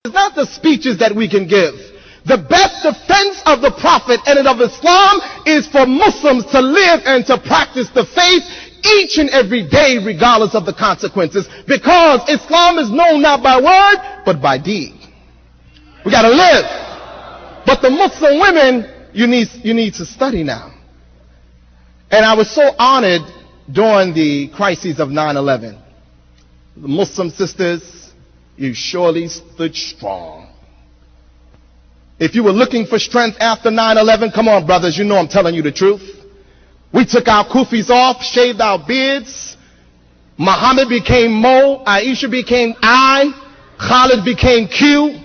It's not the speeches that we can give. The best defense of the Prophet and of Islam is for Muslims to live and to practice the faith each and every day, regardless of the consequences, because Islam is known not by word, but by deed. We gotta live. But the Muslim women, you need to study now. And I was so honored during the crises of 9/11. The Muslim sisters, you surely stood strong. If you were looking for strength after 9/11, come on brothers, you know I'm telling you the truth. We took our kufis off, shaved our beards. Muhammad became Mo, Aisha became I, Khalid became Q.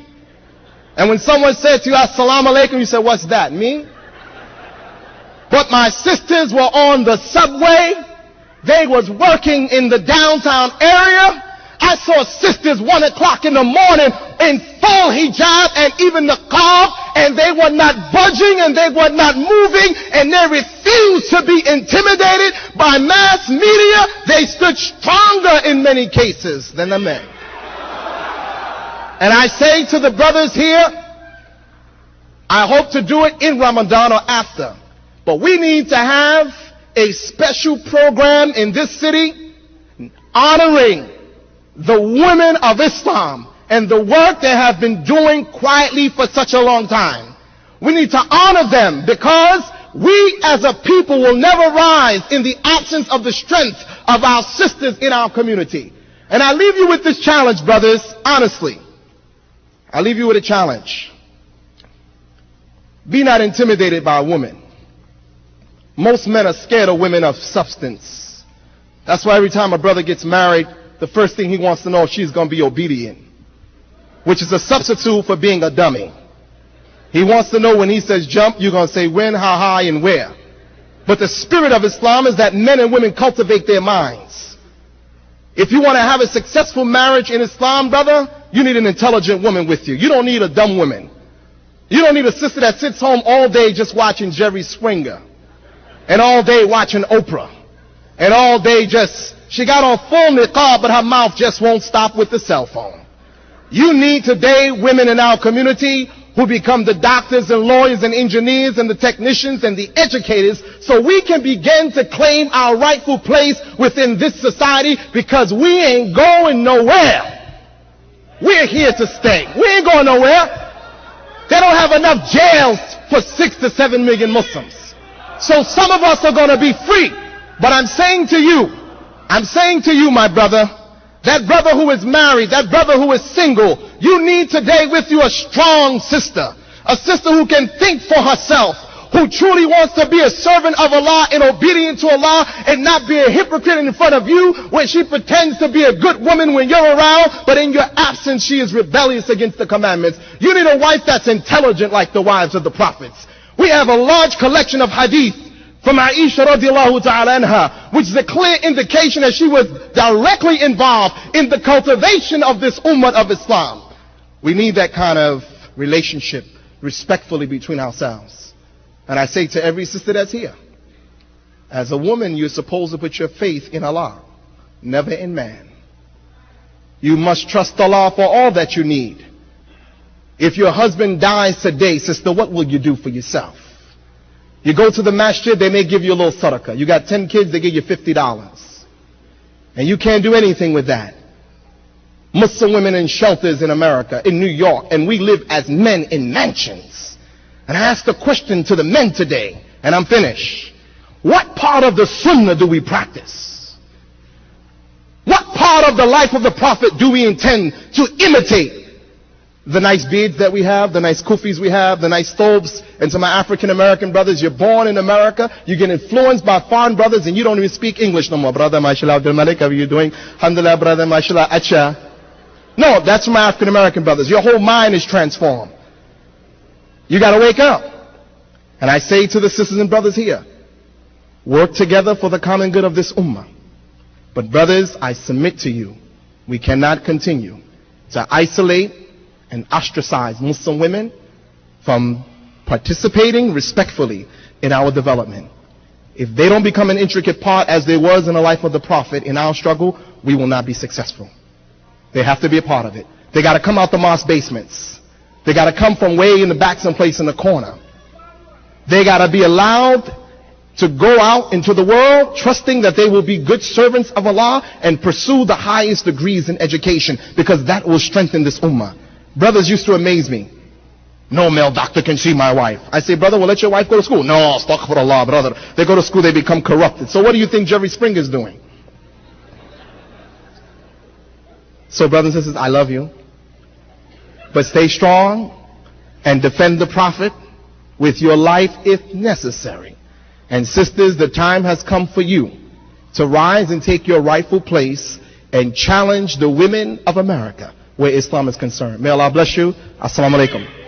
And when someone said to you, Assalamu alaikum, you said, what's that, me? But my sisters were on the subway. They was working in the downtown area. I saw sisters 1 o'clock in the morning in full hijab and even the niqab, and they were not budging and they were not moving, and they refused to be intimidated by mass media. They stood stronger in many cases than the men. And I say to the brothers here, I hope to do it in Ramadan or after, but we need to have a special program in this city honoring the women of Islam and the work they have been doing quietly for such a long time. We need to honor them, because we as a people will never rise in the absence of the strength of our sisters in our community. And I leave you with this challenge, brothers, honestly. I leave you with a challenge. Be not intimidated by a woman. Most men are scared of women of substance. That's why every time a brother gets married, the first thing he wants to know if she's going to be obedient, which is a substitute for being a dummy. He wants to know when he says jump, you're going to say when, how high, and where. But the spirit of Islam is that men and women cultivate their minds. If you want to have a successful marriage in Islam, brother, you need an intelligent woman with you. You don't need a dumb woman. You don't need a sister that sits home all day just watching Jerry Springer, and all day watching Oprah, and all day she got on full niqab, but her mouth just won't stop with the cell phone. You need today women in our community who become the doctors and lawyers and engineers and the technicians and the educators, so we can begin to claim our rightful place within this society, because we ain't going nowhere. We're here to stay. We ain't going nowhere. They don't have enough jails for 6 to 7 million Muslims. So some of us are going to be free. But I'm saying to you, my brother, that brother who is married, that brother who is single, you need today with you a strong sister. A sister who can think for herself, who truly wants to be a servant of Allah and obedient to Allah, and not be a hypocrite in front of you when she pretends to be a good woman when you're around, but in your absence she is rebellious against the commandments. You need a wife that's intelligent like the wives of the prophets. We have a large collection of hadith from Aisha radiallahu ta'ala anha, which is a clear indication that she was directly involved in the cultivation of this ummah of Islam. We need that kind of relationship respectfully between ourselves. And I say to every sister that's here, as a woman, you're supposed to put your faith in Allah, never in man. You must trust Allah for all that you need. If your husband dies today, sister, what will you do for yourself? You go to the masjid, they may give you a little sadaqah. You got 10 kids, they give you $50. And you can't do anything with that. Muslim women in shelters in America, in New York, and we live as men in mansions. And I ask the question to the men today, and I'm finished. What part of the sunnah do we practice? What part of the life of the Prophet do we intend to imitate? The nice beards that we have, the nice kufis we have, the nice thobes. And to my African American brothers, you're born in America, you get influenced by foreign brothers, and you don't even speak English no more. Brother, mashallah, Abdul Malik, how are you doing? Alhamdulillah, brother, mashallah, acha. No, that's my African American brothers. Your whole mind is transformed. You got to wake up. And I say to the sisters and brothers here, work together for the common good of this ummah. But brothers, I submit to you, we cannot continue to isolate and ostracize Muslim women from participating respectfully in our development. If they don't become an intricate part as they was in the life of the Prophet in our struggle, we will not be successful. They have to be a part of it. They got to come out the mosque basements. They got to come from way in the back someplace in the corner. They got to be allowed to go out into the world trusting that they will be good servants of Allah and pursue the highest degrees in education, because that will strengthen this ummah. Brothers used to amaze me. No male doctor can see my wife. I say, brother, well, let your wife go to school. No, astaghfirullah, brother. They go to school, they become corrupted. So what do you think Jerry Springer is doing? So brothers and sisters, I love you. But stay strong and defend the Prophet with your life if necessary. And sisters, the time has come for you to rise and take your rightful place and challenge the women of America where Islam is concerned. May Allah bless you. Assalamu alaikum.